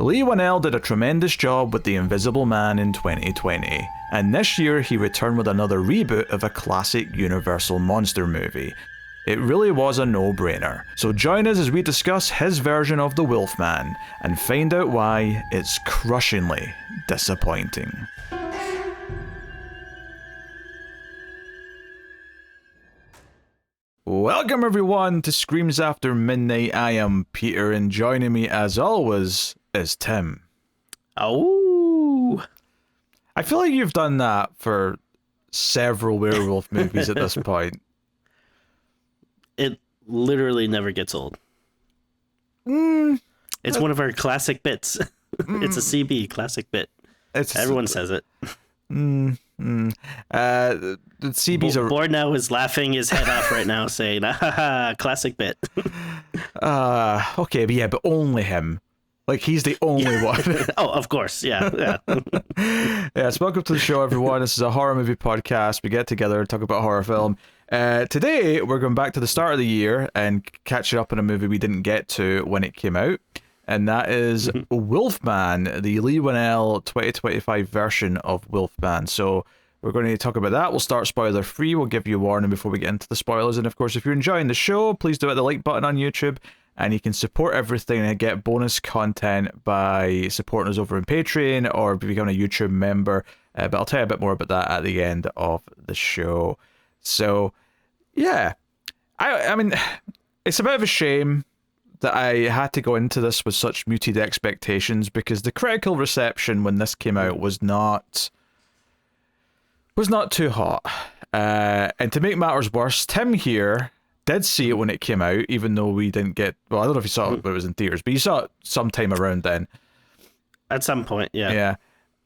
Leigh Whannell did a tremendous job with The Invisible Man in 2020, and this year he returned with another reboot of a classic Universal monster movie. It really was a no-brainer, so join us as we discuss his version of the Wolfman, and find out why it's crushingly disappointing. Welcome everyone to Screams After Midnight. I am Peter, and joining me as always is Tim. Oh, I feel like you've done that for several werewolf movies at this point. it literally never gets old. It's one of our classic bits. It's a CB classic bit. Everyone says it. The CBs are... Bornow is laughing his head off right now, saying, "Ah, classic bit." Okay, but only him. Like, he's the only one. Oh, of course, yeah. Yes, welcome to the show, everyone. This is a horror movie podcast. We get together and talk about horror film. Today, we're going back to the start of the year and catching up on a movie we didn't get to when it came out. And that is Wolfman, the Leigh Whannell 2025 version of Wolfman. So we're going to talk about that. We'll start spoiler free. We'll give you a warning before we get into the spoilers. And of course, if you're enjoying the show, please do hit the like button on YouTube. And you can support everything and get bonus content by supporting us over on Patreon or becoming a YouTube member. But I'll tell you a bit more about that at the end of the show. So, yeah. I mean, it's a bit of a shame that I had to go into this with such muted expectations, because the critical reception when this came out was not too hot. And to make matters worse, Tim here did see it when it came out, even though we didn't get... Well, I don't know if you saw it when it was in theaters, but you saw it sometime around then. At some point, yeah. Yeah.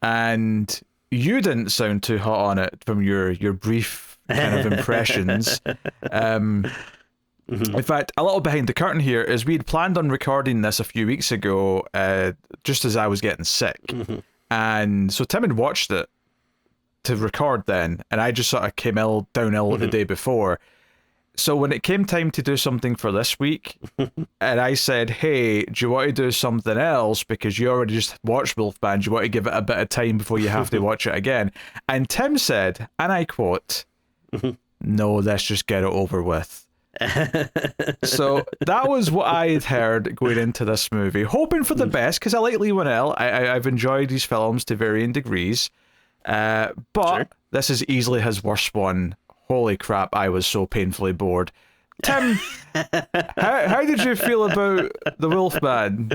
And you didn't sound too hot on it from your brief kind of impressions. In fact, a little behind the curtain here is we'd planned on recording this a few weeks ago, just as I was getting sick. And so Tim had watched it to record then, and I just sort of came down the day before. So when it came time to do something for this week, and I said, hey, do you want to do something else? Because you already just watched Wolfman, do you want to give it a bit of time before you have to watch it again? And Tim said, and I quote, no, let's just get it over with. So that was what I had heard going into this movie, hoping for the best, because I like Leigh Whannell. I've enjoyed these films to varying degrees, but sure, this is easily his worst one. Holy crap, I was so painfully bored. Tim, how did you feel about the Wolfman?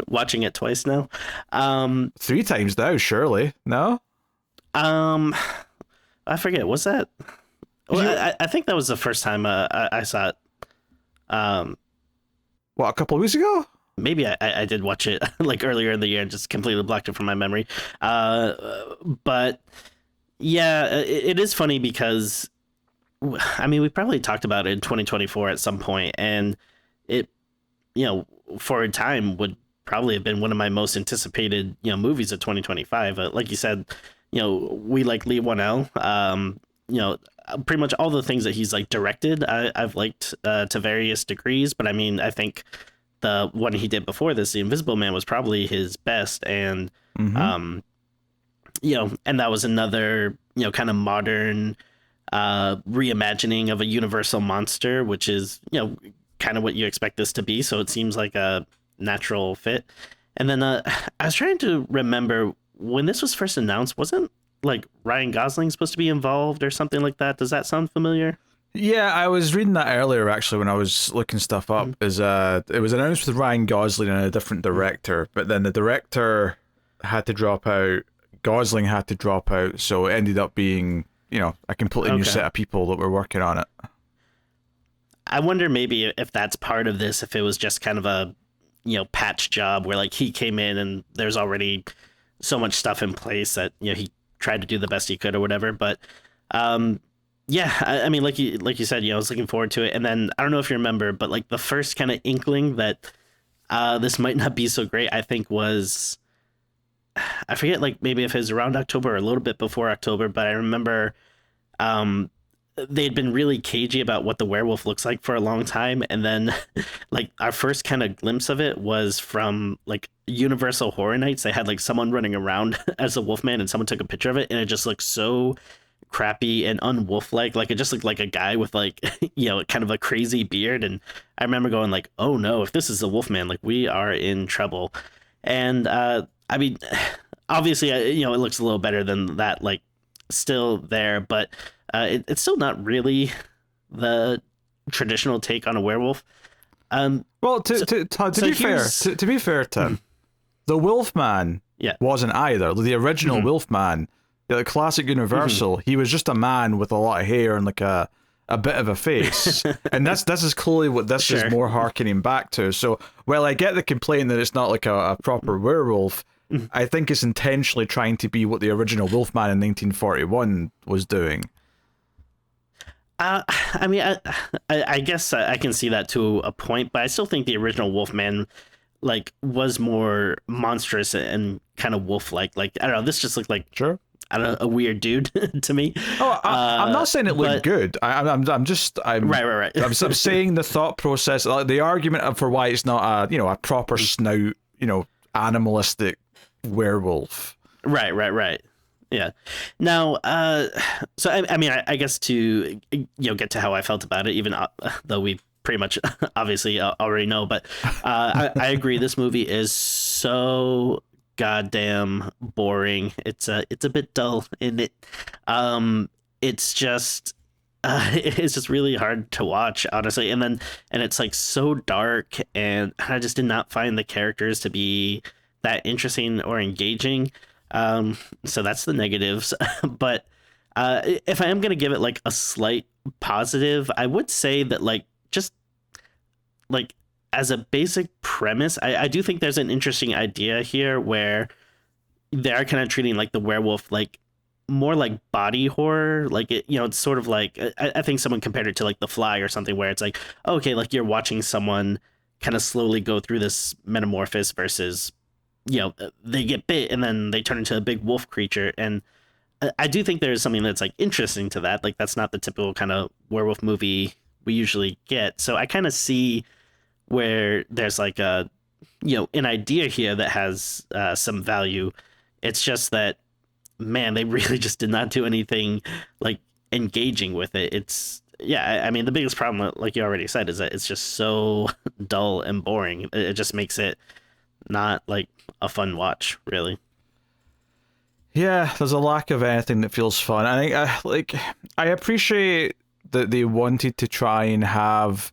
Watching it twice now. 3 times now, surely. No? I forget, was that... Well, I think that was the first time I saw it. What, a couple of weeks ago? Maybe I did watch it like earlier in the year and just completely blocked it from my memory. But yeah, it is funny because, I mean, we probably talked about it in 2024 at some point, and it, for a time would probably have been one of my most anticipated, movies of 2025. Like you said, we like Leigh Whannell. Pretty much all the things that he's like directed, I've liked to various degrees. But I mean, I think the one he did before this, The Invisible Man, was probably his best. And, and that was another, kind of modern reimagining of a Universal monster, which is, kind of what you expect this to be. So it seems like a natural fit. And then I was trying to remember when this was first announced, wasn't like Ryan Gosling supposed to be involved or something like that? Does that sound familiar? Yeah, I was reading that earlier actually when I was looking stuff up. It was announced with Ryan Gosling and a different director, but then the director had to drop out, Gosling had to drop out, so it ended up being, a completely new set of people that were working on it. I wonder maybe if that's part of this, if it was just kind of a, patch job where like he came in and there's already so much stuff in place that, he tried to do the best he could or whatever. But yeah, I mean, like you said, I was looking forward to it. And then I don't know if you remember, but like the first kind of inkling that this might not be so great, I think was, I forget, like maybe if it was around October or a little bit before October, but I remember they'd been really cagey about what the werewolf looks like for a long time, and then like our first kind of glimpse of it was from like Universal Horror Nights. They had like someone running around as a wolfman, and someone took a picture of it, and it just looked so crappy and unwolf like it just looked like a guy with like kind of a crazy beard. And I remember going like, oh no, if this is a wolfman, like we are in trouble. And I mean, obviously it looks a little better than that, like still there, but it's still not really the traditional take on a werewolf. Well, to be fair, Tim, the Wolfman wasn't either. The original Wolfman, the classic Universal, he was just a man with a lot of hair and like a bit of a face, and this is clearly what this is more harkening back to. So, while I get the complaint that it's not like a proper werewolf, I think it's intentionally trying to be what the original Wolfman in 1941 was doing. I mean, I guess I can see that to a point, but I still think the original Wolfman like was more monstrous and kind of wolf-like. Like I don't know, this just looked like I don't know, a weird dude to me. Oh, I'm not saying it looked good. I'm right. I'm saying the thought process, the argument for why it's not a proper snout, animalistic werewolf. Right. Yeah. Now, so I mean, I guess to get to how I felt about it, even though we pretty much obviously already know, but I agree. This movie is so goddamn boring. It's a bit dull in it. It's just really hard to watch, honestly. And it's like so dark, and I just did not find the characters to be that interesting or engaging. So that's the negatives. But if I am going to give it like a slight positive, I would say that like just like as a basic premise, I do think there's an interesting idea here where they are kind of treating like the werewolf like more like body horror. Like it's sort of like I think someone compared it to like The Fly or something, where it's like, okay, like you're watching someone kind of slowly go through this metamorphosis versus they get bit and then they turn into a big wolf creature. And I do think there's something that's like interesting to that. Like that's not the typical kind of werewolf movie we usually get. So I kind of see where there's like an idea here that has some value. It's just that, man, they really just did not do anything like engaging with it. I mean, the biggest problem, like you already said, is that it's just so dull and boring. It just makes it not like a fun watch, really. Yeah, there's a lack of anything that feels fun. I think I appreciate that they wanted to try and have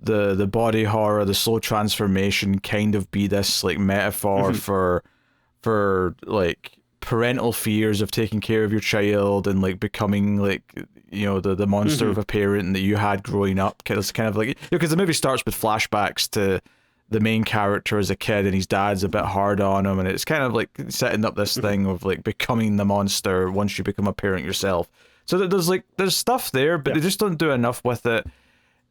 the body horror, the slow transformation kind of be this like metaphor for like parental fears of taking care of your child and like becoming like the monster of a parent that you had growing up. It's kind of like, because the movie starts with flashbacks to the main character as a kid, and his dad's a bit hard on him, and it's kind of like setting up this thing of like becoming the monster once you become a parent yourself. So there's stuff there, but they just don't do enough with it.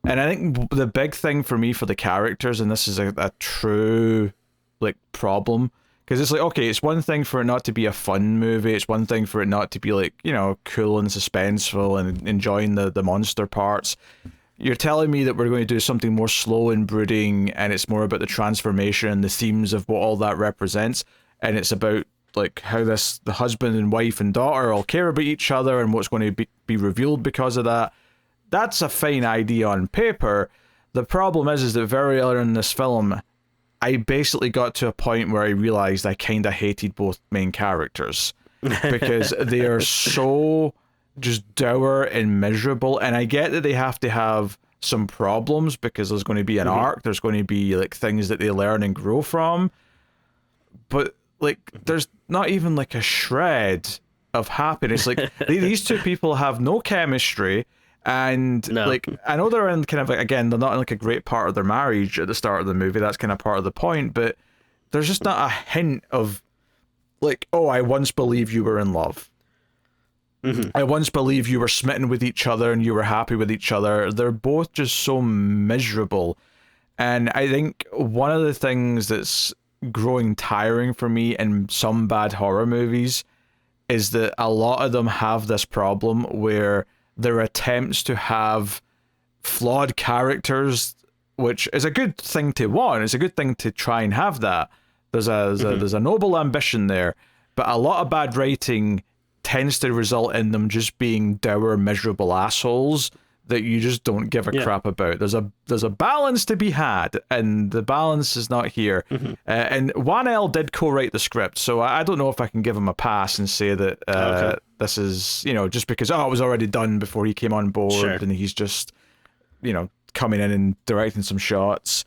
And I think the big thing for me for the characters, and this is a true like problem, because it's like, okay, it's one thing for it not to be a fun movie, it's one thing for it not to be like cool and suspenseful and enjoying the monster parts. You're telling me that we're going to do something more slow and brooding, and it's more about the transformation and the themes of what all that represents, and it's about like how the husband and wife and daughter all care about each other and what's going to be revealed because of that. That's a fine idea on paper. The problem is that very early in this film, I basically got to a point where I realized I kind of hated both main characters because they are so just dour and miserable. And I get that they have to have some problems because there's going to be an arc, there's going to be like things that they learn and grow from, but like there's not even like a shred of happiness. Like these two people have no chemistry, and like I know they're in kind of like, again, they're not in like a great part of their marriage at the start of the movie, that's kind of part of the point, but there's just not a hint of like, oh, I once believed you were in love. I once believed you were smitten with each other and you were happy with each other. They're both just so miserable. And I think one of the things that's growing tiring for me in some bad horror movies is that a lot of them have this problem where their attempts to have flawed characters, which is a good thing to want. It's a good thing to try and have that. There's a noble ambition there, but a lot of bad writing tends to result in them just being dour, miserable assholes that you just don't give a crap about. There's a balance to be had, and the balance is not here. And Whannell did co-write the script, so I don't know if I can give him a pass and say that this is, just because it was already done before he came on board, and he's just, coming in and directing some shots.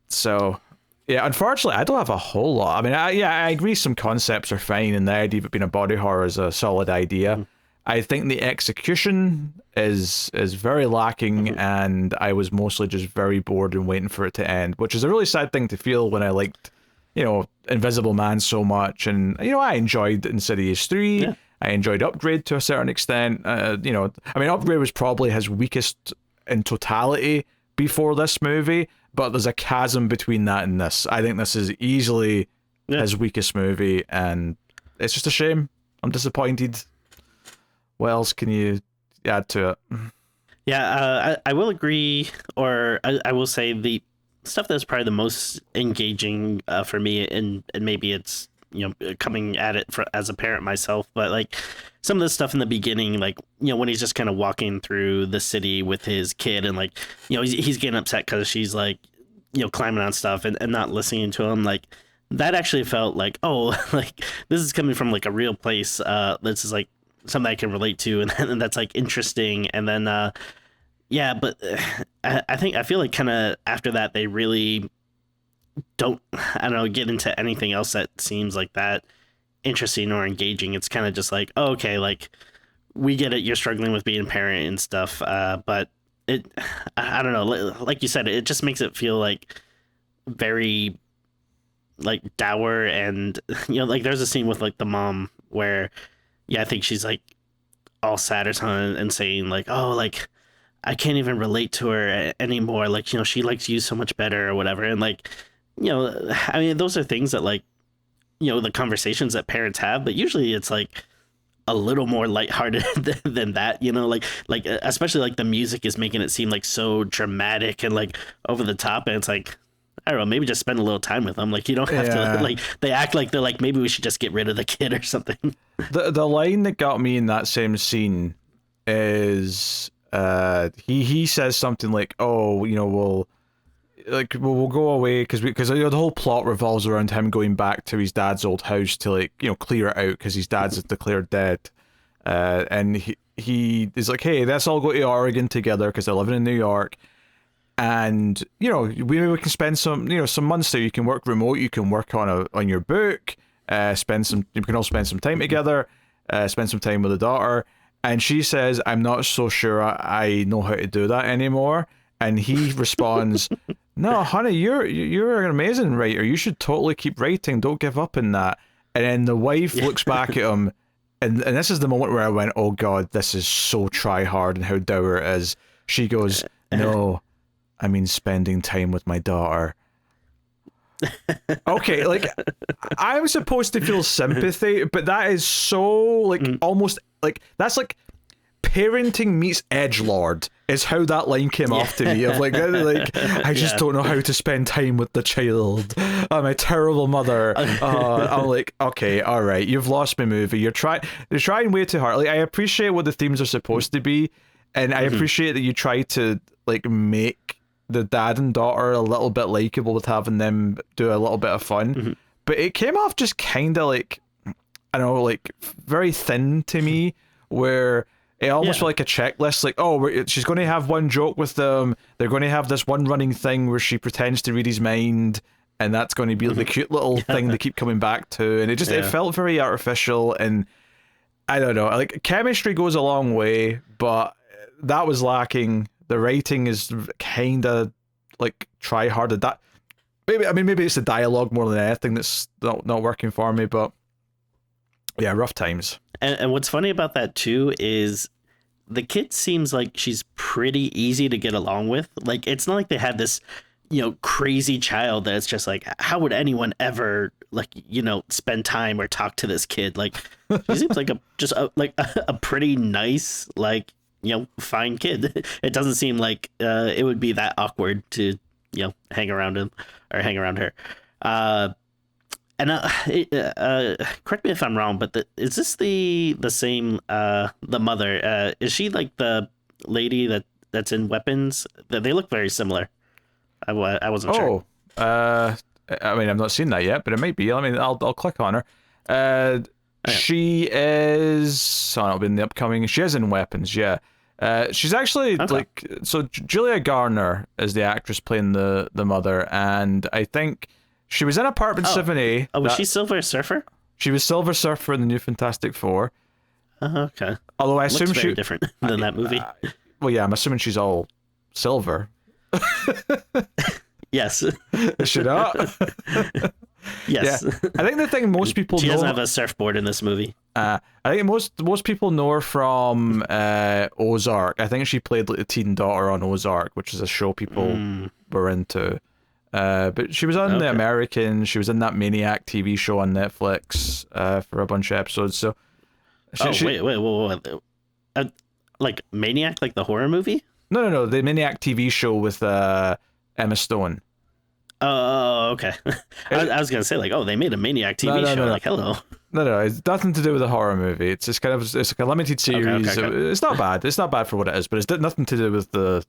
So yeah, unfortunately, I don't have a whole lot. I mean, I agree some concepts are fine, and the idea of it being a body horror is a solid idea. I think the execution is very lacking, and I was mostly just very bored and waiting for it to end, which is a really sad thing to feel when I liked, Invisible Man so much, and I enjoyed Insidious 3. Yeah. I enjoyed Upgrade to a certain extent. Upgrade was probably his weakest in totality before this movie, but there's a chasm between that and this. I think this is easily his weakest movie, and it's just a shame. I'm disappointed. What else can you add to it? Yeah, I will agree, or I will say the stuff that's probably the most engaging for me, and maybe it's coming at it as a parent myself, but like some of the stuff in the beginning, like when he's just kind of walking through the city with his kid, and like he's getting upset because she's like climbing on stuff and not listening to him, like that actually felt like, oh, like this is coming from like a real place. This is like something I can relate to, and that's like interesting. And then but I feel like kind of after that they really don't, get into anything else that seems like that interesting or engaging. It's kind of just like, oh, okay, like we get it, you're struggling with being a parent and stuff, but I don't know, like you said, it just makes it feel like very like dour, and like there's a scene with like the mom where I think she's like all sad or something and saying like, oh, like I can't even relate to her anymore, like she likes you so much better or whatever. And like those are things that like the conversations that parents have, but usually it's like a little more lighthearted than that, like especially like the music is making it seem like so dramatic and like over the top, and it's like, I don't know, maybe just spend a little time with them. Like you don't have to like, they act like they're like, maybe we should just get rid of the kid or something. The line that got me in that same scene is he says something like, oh, we'll go away because the whole plot revolves around him going back to his dad's old house to like clear it out because his dad's declared dead, and he is like, hey, let's all go to Oregon together because they're living in New York, and we can spend some some months there. You can work remote, you can work on your book, you can all spend some time together, spend some time with the daughter. And she says, I'm not so sure I know how to do that anymore. And he responds, no, honey, you're an amazing writer. You should totally keep writing. Don't give up in that. And then the wife looks back at him, and this is the moment where I went, oh God, this is so try hard and how dour it is. She goes, no, I mean spending time with my daughter. Okay, like I'm supposed to feel sympathy, but that is so like almost like that's like parenting meets edgelord is how that line came off to me of like I just don't know how to spend time with the child. I'm a terrible mother. I'm like, okay, all right, you've lost my movie. You're trying way too hard. Like I appreciate what the themes are supposed to be, and I appreciate that you try to like make the dad and daughter a little bit likable with having them do a little bit of fun, but it came off just kind of like, I don't know, like very thin to me, where it almost felt like a checklist, like, oh, she's going to have one joke with them, they're going to have this one running thing where she pretends to read his mind, and that's going to be the cute little thing they keep coming back to, and it just it felt very artificial, and I don't know, like chemistry goes a long way, but that was lacking. The writing is kind of like try harder. That maybe it's the dialogue more than anything that's not working for me. But yeah, rough times. And what's funny about that too is the kid seems like she's pretty easy to get along with. Like it's not like they had this crazy child that it's just like, how would anyone ever like, spend time or talk to this kid? Like, she seems like a pretty nice, like, fine kid. It doesn't seem like it would be that awkward to, hang around him or hang around her. And correct me if I'm wrong, but is this the same the mother? Is she like the lady that's in Weapons? They look very similar. I wasn't sure. I mean, I've not seen that yet, but it might be. I mean, I'll click on her. Yeah. She is. Oh, it'll be in the upcoming. She is in Weapons. Yeah. She's actually Julia Garner is the actress playing the mother, and I think she was in Apartment 7A. Oh, was she Silver Surfer? She was Silver Surfer in the New Fantastic Four. Okay. Although I assume looks very different than that movie. Well, yeah, I'm assuming she's all silver. Yes. Is she not? Yes. Yeah. I think the thing most people she know... doesn't have a surfboard in this movie. I think most people know her from Ozark. I think she played like the teen daughter on Ozark, which is a show people were into. But she was on The American. She was in that Maniac TV show on Netflix for a bunch of episodes. So, wait. Like Maniac, like the horror movie? No, the Maniac TV show with Emma Stone. Oh, okay. I was gonna say like, they made a Maniac TV show. No. Like, hello. No, it's nothing to do with a horror movie. It's just it's like a limited series. Okay. It's not bad. It's not bad for what it is, but it's nothing to do with the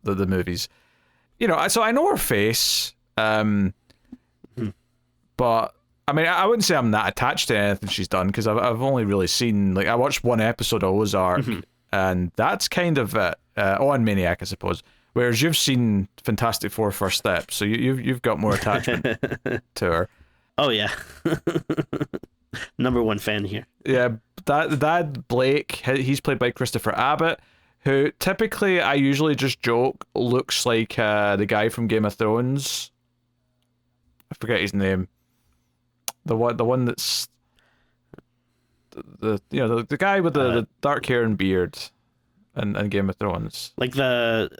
movies. So I know her face, but I mean, I wouldn't say I'm that attached to anything she's done because I've only really seen I watched one episode of Ozark, and that's kind of it. And Maniac, I suppose. Whereas you've seen Fantastic Four First Step, so you've got more attachment to her. Oh yeah, number one fan here. Yeah, that Blake, he's played by Christopher Abbott, who typically I usually just joke looks like the guy from Game of Thrones. I forget his name. The one that's the guy with the dark hair and beard, and Game of Thrones. Like the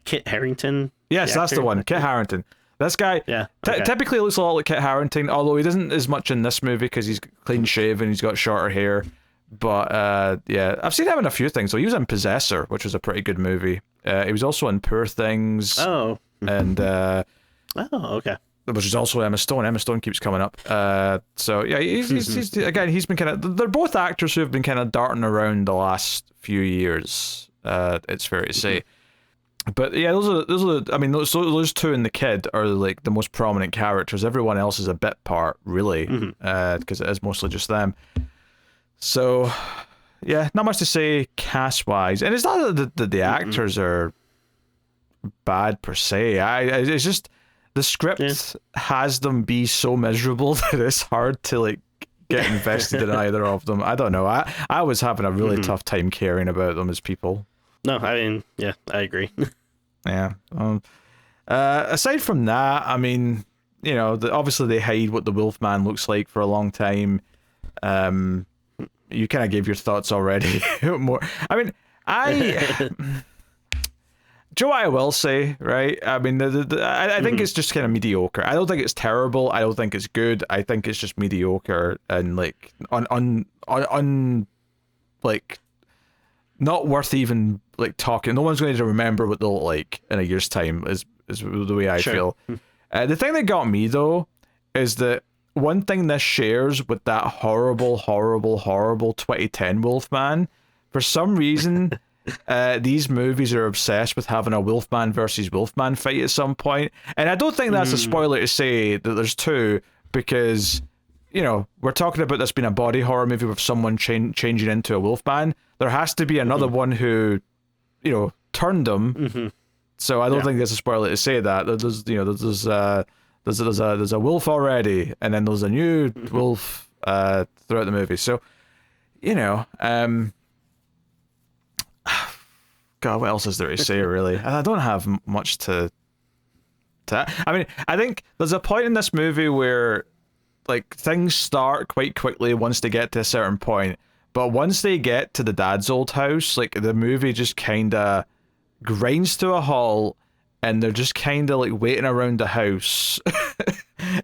Kit Harington. Yes, that's the one, Kit Harington. This guy typically looks a lot like Kit Harington, although he doesn't as much in this movie because he's clean shaven, he's got shorter hair. But I've seen him in a few things. So he was in Possessor, which was a pretty good movie. He was also in Poor Things. Oh. And okay. Which is also Emma Stone. Emma Stone keeps coming up. So yeah, he's been kind of. They're both actors who have been kind of darting around the last few years. It's fair to say. But yeah, those are. I mean, those two and the kid are like the most prominent characters. Everyone else is a bit part, really, because it is mostly just them. So, yeah, not much to say cast-wise. And it's not that the actors are bad per se. It's just the script has them be so miserable that it's hard to like get invested in either of them. I don't know. I was having a really tough time caring about them as people. No, I mean, yeah, I agree. Yeah. Aside from that, I mean, obviously they hide what the Wolfman looks like for a long time. You kind of gave your thoughts already. More. I mean, Joe, I will say, right? I mean, I think it's just kind of mediocre. I don't think it's terrible. I don't think it's good. I think it's just mediocre and like like not worth even like talking. No one's going to remember what they'll look like in a year's time. Is the way I feel. The thing that got me though is that one thing this shares with that horrible 2010 Wolfman, for some reason, these movies are obsessed with having a Wolfman versus Wolfman fight at some point. And I don't think that's a spoiler to say that there's two, because, we're talking about this being a body horror movie with someone changing into a Wolfman. There has to be another one who, turned him. So I don't think there's a spoiler to say that. There's a wolf already, and then there's a new wolf throughout the movie. So, God, what else is there to say, really? I don't have much to. I mean, I think there's a point in this movie where, like, things start quite quickly once they get to a certain point, but once they get to the dad's old house, like, the movie just kind of grinds to a halt, and they're just kind of like waiting around the house,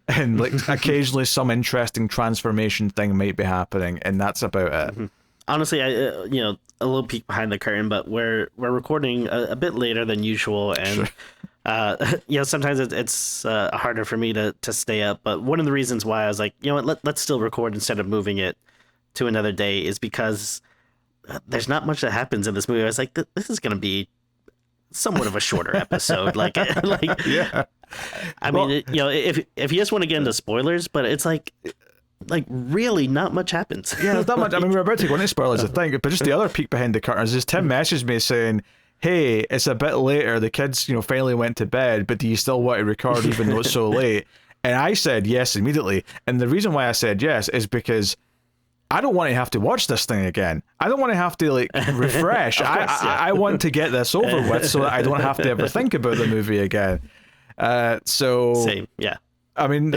and like occasionally some interesting transformation thing might be happening, and that's about it. Honestly, a little peek behind the curtain, but we're recording a bit later than usual, and sometimes it's harder for me to stay up. But one of the reasons why I was like, you know what, let's still record instead of moving it to another day is because there's not much that happens in this movie. I was like, this is going to be somewhat of a shorter episode. Yeah. I mean, if you just want to get into spoilers, but it's like really not much happens. Yeah, there's not much. I mean, we're about to go into spoilers, I think, but just the other peek behind the curtains is Tim messaged me saying, hey, it's a bit later. The kids, finally went to bed, but do you still want to record even though it's so late? And I said yes immediately. And the reason why I said yes is because I don't want to have to watch this thing again. I don't want to have to refresh. I want to get this over with so that I don't have to ever think about the movie again. Same, yeah. I mean,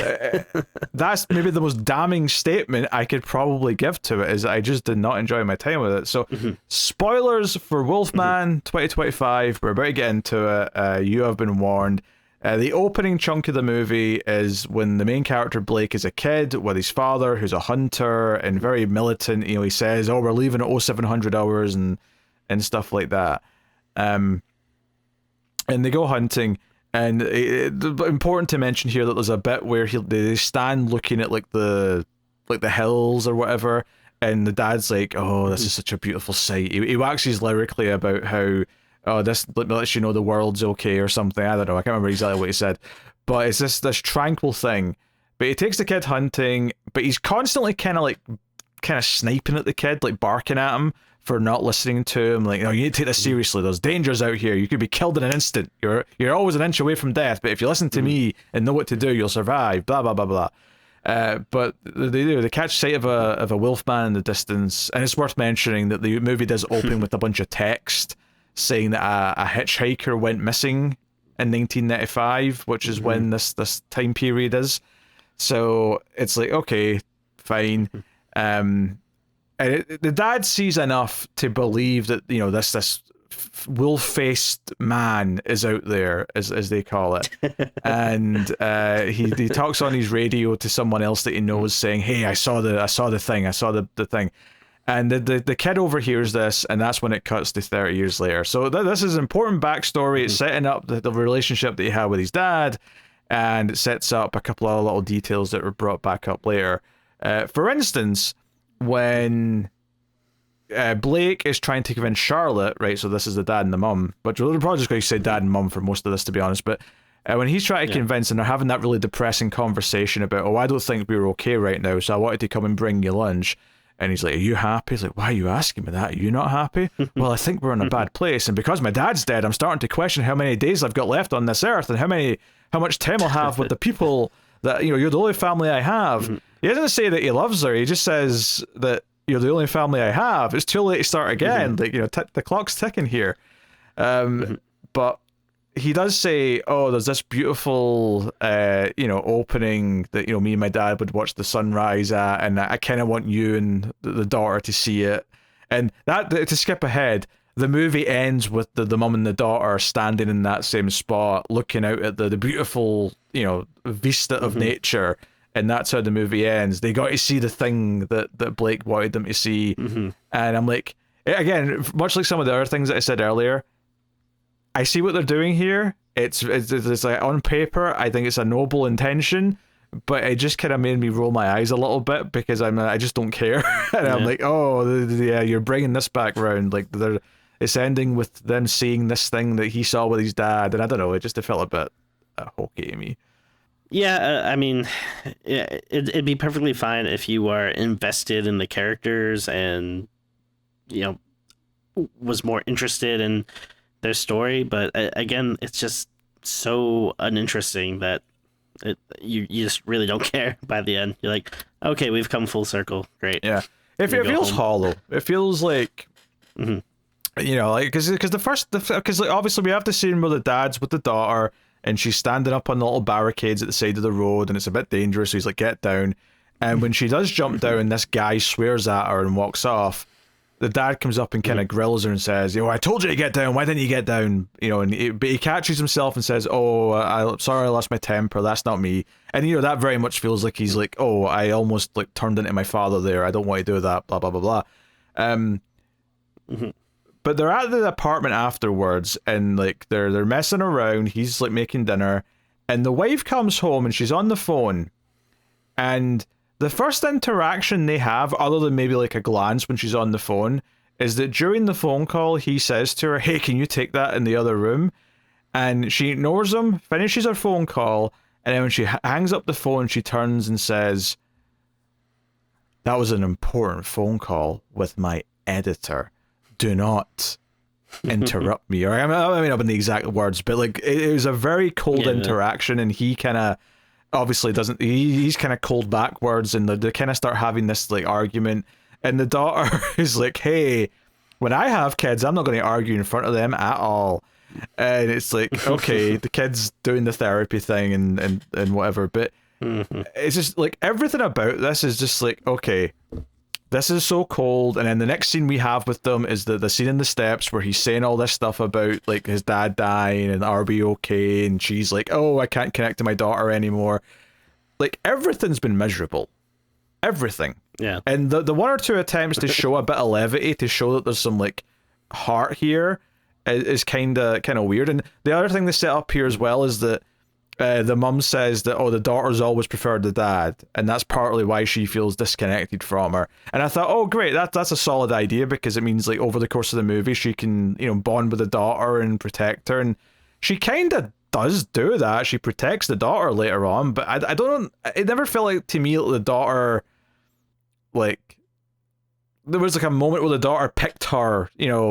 that's maybe the most damning statement I could probably give to it, is I just did not enjoy my time with it. So, spoilers for Wolfman 2025. We're about to get into it. You have been warned. The opening chunk of the movie is when the main character, Blake, is a kid with his father, who's a hunter and very militant. He says, we're leaving at 0700 hours and stuff like that. And they go hunting. And important to mention here that there's a bit where they stand looking at the hills or whatever, and the dad's like, "Oh, this is such a beautiful sight." He waxes lyrically about how, "Oh, this lets you know the world's okay" or something. I don't know. I can't remember exactly what he said, but it's this tranquil thing. But he takes the kid hunting, but he's constantly kind of sniping at the kid, like barking at him for not listening to him. Like, you need to take this seriously. There's dangers out here. You could be killed in an instant. You're always an inch away from death, but if you listen to me and know what to do, you'll survive. Blah blah blah blah. But they catch sight of a wolfman in the distance, and it's worth mentioning that the movie does open with a bunch of text saying that a hitchhiker went missing in 1995, which is when this time period is. So it's like, okay, fine. And the dad sees enough to believe that this wolf-faced man is out there, as they call it, and he talks on his radio to someone else that he knows, saying, "Hey, I saw the thing," and the kid overhears this, and that's when it cuts to 30 years later. So this is important backstory. It's setting up the relationship that he had with his dad, and it sets up a couple of little details that were brought back up later. For instance, when Blake is trying to convince Charlotte, right? So this is the dad and the mum, but we're probably just going to say dad and mum for most of this, to be honest. But when he's trying to convince, and they're having that really depressing conversation about, I don't think we're okay right now, so I wanted to come and bring you lunch. And he's like, "Are you happy?" He's like, "Why are you asking me that? Are you not happy?" "Well, I think we're in a bad place, and because my dad's dead, I'm starting to question how many days I've got left on this earth, and how much time I'll have with the people that, you're the only family I have." He doesn't say that he loves her. He just says that you're the only family I have. It's too late to start again. The clock's ticking here. But he does say, there's this beautiful, opening that, me and my dad would watch the sunrise at, and I kind of want you and the daughter to see it. And that, to skip ahead, the movie ends with the mum and the daughter standing in that same spot, looking out at the beautiful, vista of nature. And that's how the movie ends. They got to see the thing that Blake wanted them to see. And I'm like, again, much like some of the other things that I said earlier, I see what they're doing here. It's like, on paper, I think it's a noble intention, but it just kind of made me roll my eyes a little bit, because I just don't care. And I'm like, you're bringing this back round. Like, it's ending with them seeing this thing that he saw with his dad. And I don't know, it felt a bit hokey to me. Yeah, I mean, it'd be perfectly fine if you are invested in the characters and, was more interested in their story. But again, it's just so uninteresting that you just really don't care by the end. You're like, okay, we've come full circle. Great. Yeah. It feels hollow. It feels like, because obviously we have the scene where the dad's with the daughter, and she's standing up on the little barricades at the side of the road, and it's a bit dangerous, so he's like, "Get down." And when she does jump down, this guy swears at her and walks off. the dad comes up and kind of grills her and says, I told you to get down. Why didn't you get down? But he catches himself and says, I'm sorry, I lost my temper. That's not me. And, that very much feels like he's like, I almost like turned into my father there. I don't want to do that, blah, blah, blah, blah. But they're at the apartment afterwards and like they're messing around. He's like making dinner and the wife comes home and she's on the phone. And the first interaction they have, other than maybe like a glance when she's on the phone, is that during the phone call, he says to her, hey, can you take that in the other room? And she ignores him, finishes her phone call, and then when she hangs up the phone, she turns and says, that was an important phone call with my editor. Do not interrupt me. Or I mean, not in the exact words, but like it was a very cold interaction, and he kind of obviously doesn't. He's kind of cold backwards, and they kind of start having this like argument. And the daughter is like, "Hey, when I have kids, I'm not going to argue in front of them at all." And it's like, okay, the kid's doing the therapy thing and whatever, but it's just like everything about this is just like, okay, this is so cold. And then the next scene we have with them is the scene in the steps where he's saying all this stuff about like his dad dying and are we okay, and she's like, oh, I can't connect to my daughter anymore. Like everything's been miserable, everything. Yeah. And the one or two attempts to show a bit of levity, to show that there's some like heart here, is kind of weird. And the other thing they set up here as well is that the mum says that, the daughter's always preferred the dad, and that's partly why she feels disconnected from her. And I thought, oh great, that's a solid idea, because it means like over the course of the movie she can bond with the daughter and protect her, and she kind of does do that. She protects the daughter later on, but I don't, it never felt like to me that the daughter, like, there was like a moment where the daughter picked her,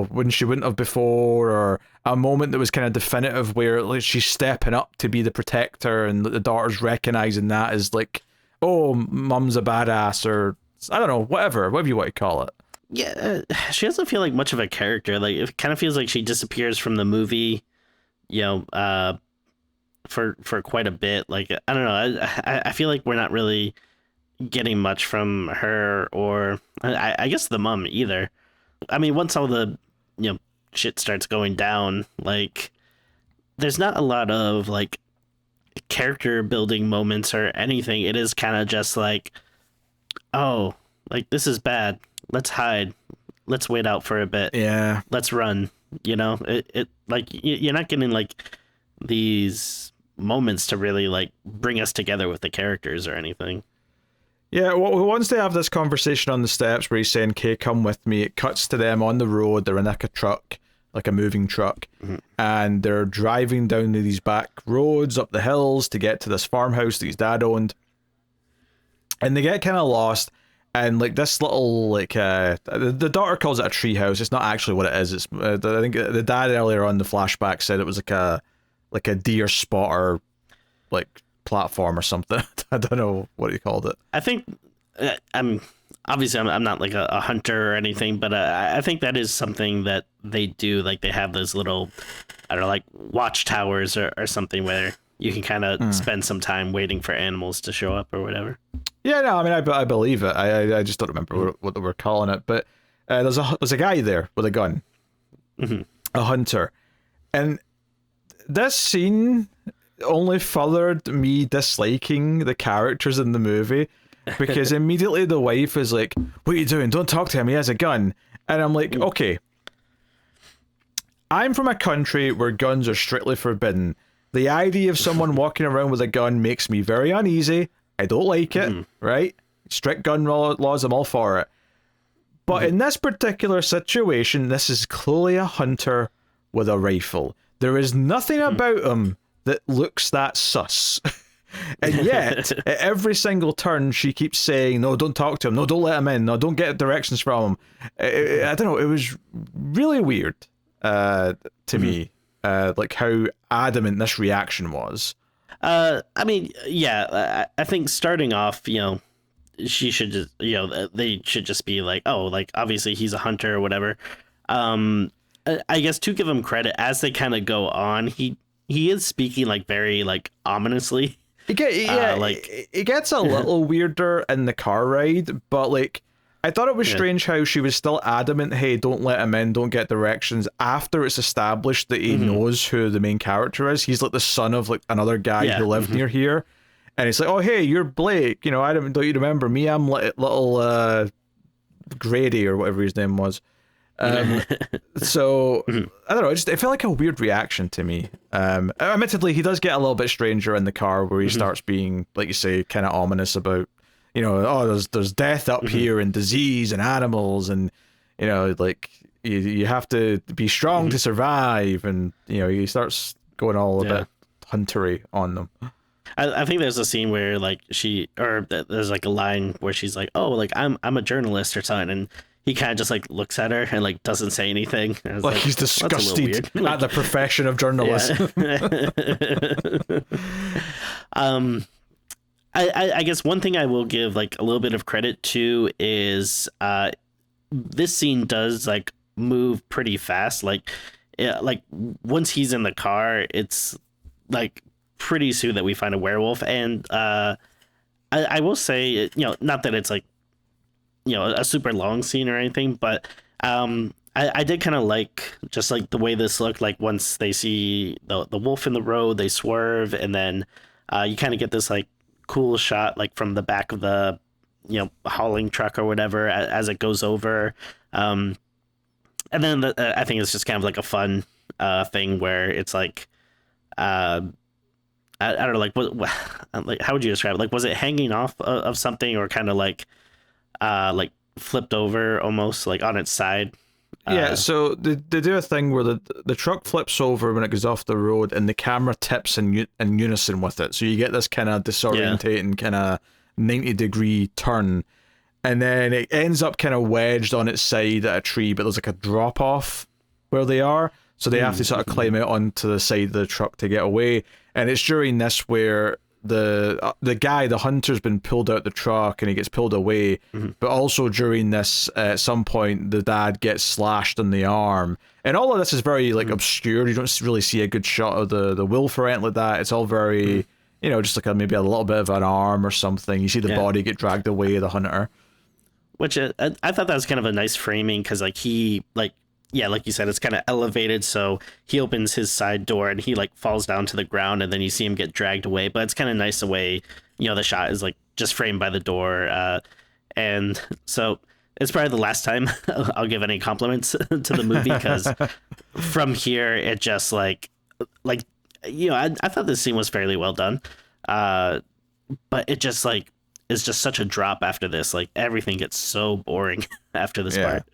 when she wouldn't have before, or a moment that was kind of definitive where like she's stepping up to be the protector, and the daughter's recognizing that as like, oh, mum's a badass, or I don't know, whatever you want to call it. Yeah, she doesn't feel like much of a character. Like it kind of feels like she disappears from the movie, for quite a bit. Like I don't know, I feel like we're not really getting much from her, or I guess the mom either. I mean, once all the shit starts going down, like there's not a lot of like character building moments or anything. It is kind of just like, oh, like this is bad, let's hide, let's wait out for a bit, let's run. It like you're not getting like these moments to really like bring us together with the characters or anything. Yeah, well, once they have this conversation on the steps where he's saying, "Okay, come with me," it cuts to them on the road. They're in like a truck, like a moving truck, and they're driving down these back roads up the hills to get to this farmhouse that his dad owned. And they get kind of lost, and like this little like the daughter calls it a tree house. It's not actually what it is. It's I think the dad earlier on the flashback said it was like a deer spotter, like platform or something. I don't know what he called it. I think I'm not like a hunter or anything, but I think that is something that they do. Like they have those little, I don't know, like watchtowers or something where you can kind of spend some time waiting for animals to show up or whatever. Yeah, no, I mean, I believe it. I just don't remember what they were calling it. But there's a guy there with a gun, a hunter, and this scene only furthered me disliking the characters in the movie, because immediately the wife is like, "What are you doing? Don't talk to him. He has a gun." And I'm like, okay, I'm from a country where guns are strictly forbidden. The idea of someone walking around with a gun makes me very uneasy. I don't like it, right? Strict gun laws, I'm all for it. But in this particular situation, this is clearly a hunter with a rifle. There is nothing about him that looks that sus. And yet, at every single turn, she keeps saying, "No, don't talk to him. No, don't let him in. No, don't get directions from him." I don't know. It was really weird to me, like how adamant this reaction was. I mean, yeah, I think starting off, she should just, they should just be like, oh, like obviously he's a hunter or whatever. I guess to give him credit, as they kind of go on, he is speaking like very like ominously. It gets a little weirder in the car ride, but like I thought it was strange how she was still adamant, hey, don't let him in, don't get directions, after it's established that he knows who the main character is. He's like the son of like another guy who lived near here. And it's like, oh, hey, you're Blake. You know, don't you remember me? I'm little Grady or whatever his name was. So, I don't know. It felt like a weird reaction to me. Admittedly, he does get a little bit stranger in the car where he starts being, like you say, kind of ominous about, you know, oh, there's death up here and disease and animals and, you know, like you have to be strong to survive. And, you know, he starts going all a bit huntery on them. I think there's a scene where like there's like a line where she's like, oh, like I'm a journalist or something, and he kind of just like looks at her and like doesn't say anything. Like he's disgusted at the profession of journalist. I guess one thing I will give like a little bit of credit to is this scene does like move pretty fast. Like once he's in the car, it's like pretty soon that we find a werewolf. And I will say, you know, not that it's like, you know, a super long scene or anything, but I did kind of like just like the way this looked. Like once they see the wolf in the road, they swerve, and then you kind of get this like cool shot like from the back of the, you know, hauling truck or whatever as it goes over. And then I think it's just kind of like a fun thing where it's like I don't know, like what like how would you describe it? Like, was it hanging off of something, or kind of like flipped over almost like on its side? Yeah, so they do a thing where the truck flips over when it goes off the road, and the camera tips in unison with it. So you get this kind of disorientating kind of 90-degree turn, and then it ends up kind of wedged on its side at a tree, but there's like a drop off where they are, so they have to sort of climb out onto the side of the truck to get away. And it's during this where the guy, the hunter's been pulled out the truck and he gets pulled away, but also during this, at some point, the dad gets slashed in the arm. And all of this is very like obscure. You don't really see a good shot of the wolf or anything like that. It's all very, you know, just like maybe a little bit of an arm or something. You see the body get dragged away, the hunter. Which I thought that was kind of a nice framing, because like he like, yeah, like you said, it's kind of elevated, so he opens his side door and he like falls down to the ground, and then you see him get dragged away. But it's kind of nice the way, you know, the shot is like just framed by the door, and so it's probably the last time I'll give any compliments to the movie, because from here it just like you know, I thought this scene was fairly well done, but it just like is just such a drop after this. Like everything gets so boring after this part.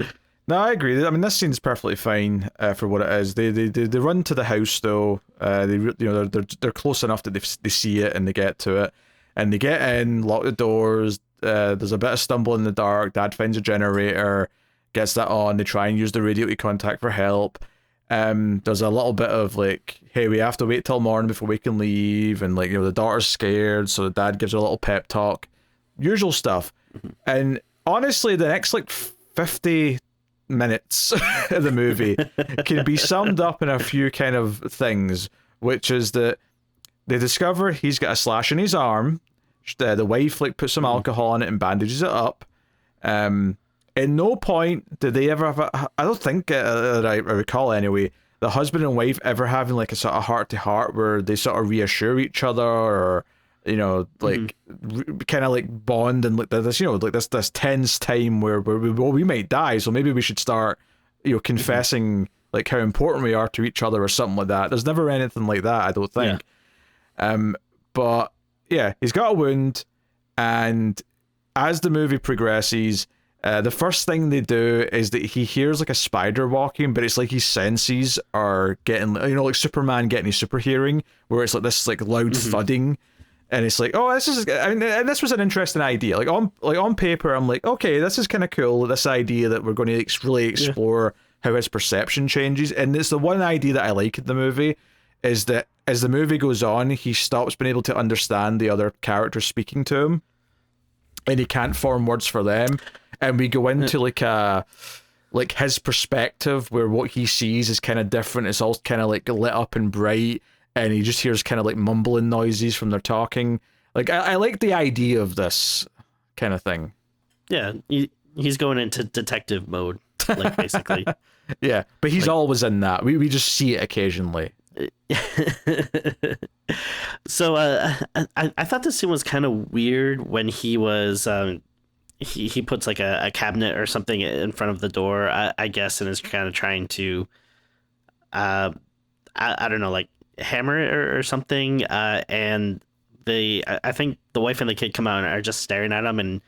No, I agree. I mean, this scene's perfectly fine for what it is. They run to the house though. They're close enough that they see it and they get to it, and they get in, lock the doors. There's a bit of stumble in the dark. Dad finds a generator, gets that on. They try and use the radio to contact for help. There's a little bit of like, hey, we have to wait till morning before we can leave, and like, you know, the daughter's scared, so the dad gives her a little pep talk, usual stuff. And honestly, the next like 50 minutes of the movie can be summed up in a few kind of things, which is that they discover he's got a slash in his arm. The wife like puts some alcohol on it and bandages it up. In no point did they ever have I don't think that I recall anyway, the husband and wife ever having like a sort of heart to heart where they sort of reassure each other, or you know, like kind of like bond, and like this, you know, like this tense time where we might die, so maybe we should start, you know, confessing like how important we are to each other or something like that. There's never anything like that, I don't think. But yeah, he's got a wound, and as the movie progresses, the first thing they do is that he hears like a spider walking, but it's like his senses are getting, you know, like Superman getting his super hearing, where it's like this like loud thudding. And it's like, oh, this is, I mean, and this was an interesting idea. Like on paper, I'm like, okay, this is kind of cool. This idea that we're going to really explore how his perception changes. And it's the one idea that I like in the movie, is that as the movie goes on, he stops being able to understand the other characters speaking to him, and he can't form words for them. And we go into like his perspective, where what he sees is kind of different. It's all kind of like lit up and bright, and he just hears kind of like mumbling noises from their talking. Like I like the idea of this kind of thing. Yeah, you he's going into detective mode, like basically. Yeah, but he's always in that. We just see it occasionally. So I thought this scene was kind of weird when he was he puts like a cabinet or something in front of the door, I guess, and is kind of trying to I don't know, like hammer it or something, and I think the wife and the kid come out and are just staring at him, and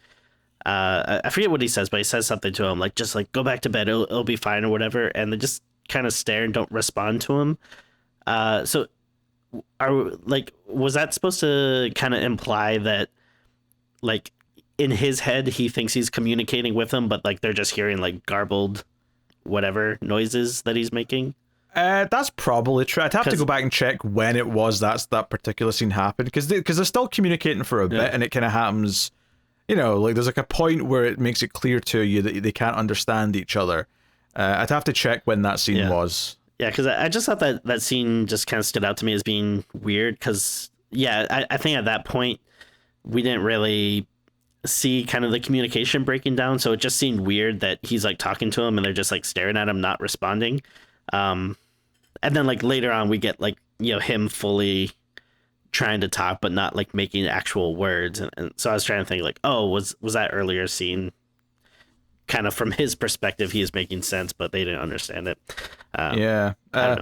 I forget what he says, but he says something to him like, just like, go back to bed, it'll be fine or whatever, and they just kind of stare and don't respond to him. So was that supposed to kind of imply that, like, in his head he thinks he's communicating with them, but like they're just hearing like garbled whatever noises that he's making? That's probably true. I'd have to go back and check when it was that particular scene happened, because they're still communicating for a bit, and it kind of happens, you know, like there's like a point where it makes it clear to you that they can't understand each other. I'd have to check when that scene was. Yeah, because I just thought that scene just kind of stood out to me as being weird, because, yeah, I think at that point we didn't really see kind of the communication breaking down, so it just seemed weird that he's like talking to him and they're just like staring at him, not responding. And then like later on we get like, you know, him fully trying to talk but not like making actual words, and so I was trying to think like, oh, was that earlier scene kind of from his perspective he is making sense, but they didn't understand it. I don't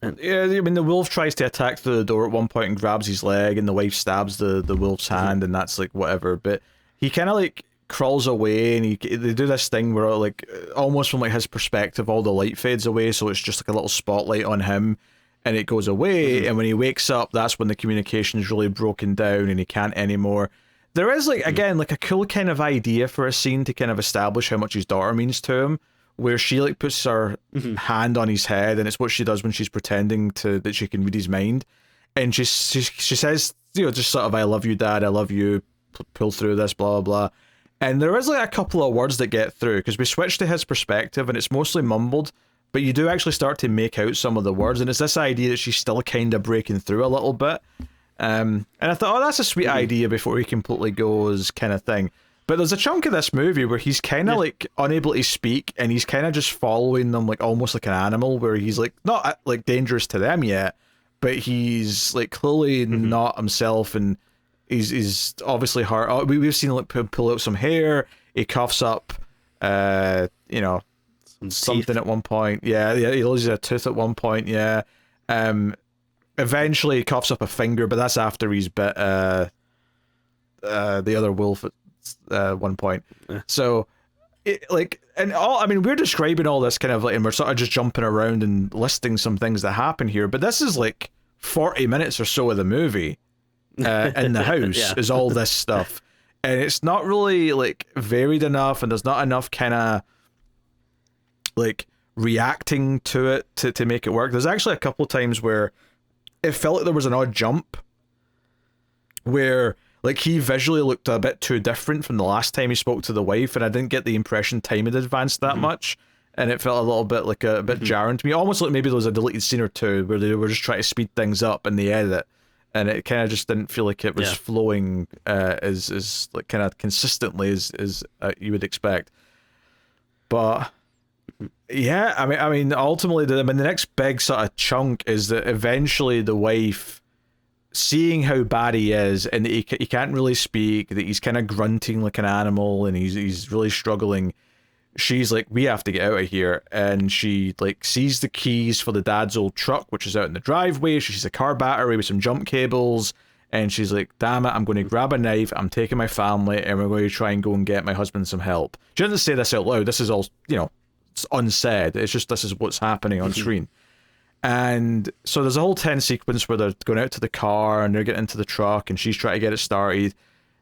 know. Yeah, I mean, the wolf tries to attack through the door at one point and grabs his leg, and the wife stabs the wolf's hand, and that's like whatever. But he kind of like crawls away, and they do this thing where like almost from like his perspective, all the light fades away, so it's just like a little spotlight on him, and it goes away. And when he wakes up, that's when the communication is really broken down, and he can't anymore. There is like again like a cool kind of idea for a scene to kind of establish how much his daughter means to him, where she like puts her hand on his head, and it's what she does when she's pretending that she can read his mind, and she says, you know, just sort of, I love you, Dad, I love you, pull through this, blah blah blah. And there is like a couple of words that get through, because we switch to his perspective and it's mostly mumbled, but you do actually start to make out some of the words, and it's this idea that she's still kind of breaking through a little bit. And I thought, oh, that's a sweet idea before he completely goes, kind of thing. But there's a chunk of this movie where he's kind of like unable to speak, and he's kind of just following them like almost like an animal, where he's like not like dangerous to them yet, but he's like clearly not himself, and he's obviously hurt. Oh, we've seen like pull out some hair. He coughs up, you know, something at one point. Yeah, he loses a tooth at one point. Yeah. Eventually he coughs up a finger, but that's after he's bit the other wolf at one point. So I mean, we're describing all this kind of like, and we're sort of just jumping around and listing some things that happen here, but this is like 40 minutes or so of the movie in the house is all this stuff, and it's not really like varied enough, and there's not enough kind of like reacting to it to make it work. There's actually a couple times where it felt like there was an odd jump where like he visually looked a bit too different from the last time he spoke to the wife, and I didn't get the impression time had advanced that much, and it felt a little bit like a bit jarring to me, almost like maybe there was a deleted scene or two where they were just trying to speed things up in the edit, and it kind of just didn't feel like it was flowing as like kind of consistently as you would expect. But yeah, I mean, ultimately, the next big sort of chunk is that eventually the wife, seeing how bad he is, and that he can't really speak, that he's kind of grunting like an animal, and he's really struggling, she's like, we have to get out of here. And she like sees the keys for the dad's old truck, which is out in the driveway. She sees a car battery with some jump cables, and she's like, damn it, I'm going to grab a knife, I'm taking my family, and we're going to try and go and get my husband some help. She doesn't say this out loud, this is all, you know, it's unsaid, it's just this is what's happening on screen. And so there's a whole tense sequence where they're going out to the car and they're getting into the truck, and she's trying to get it started,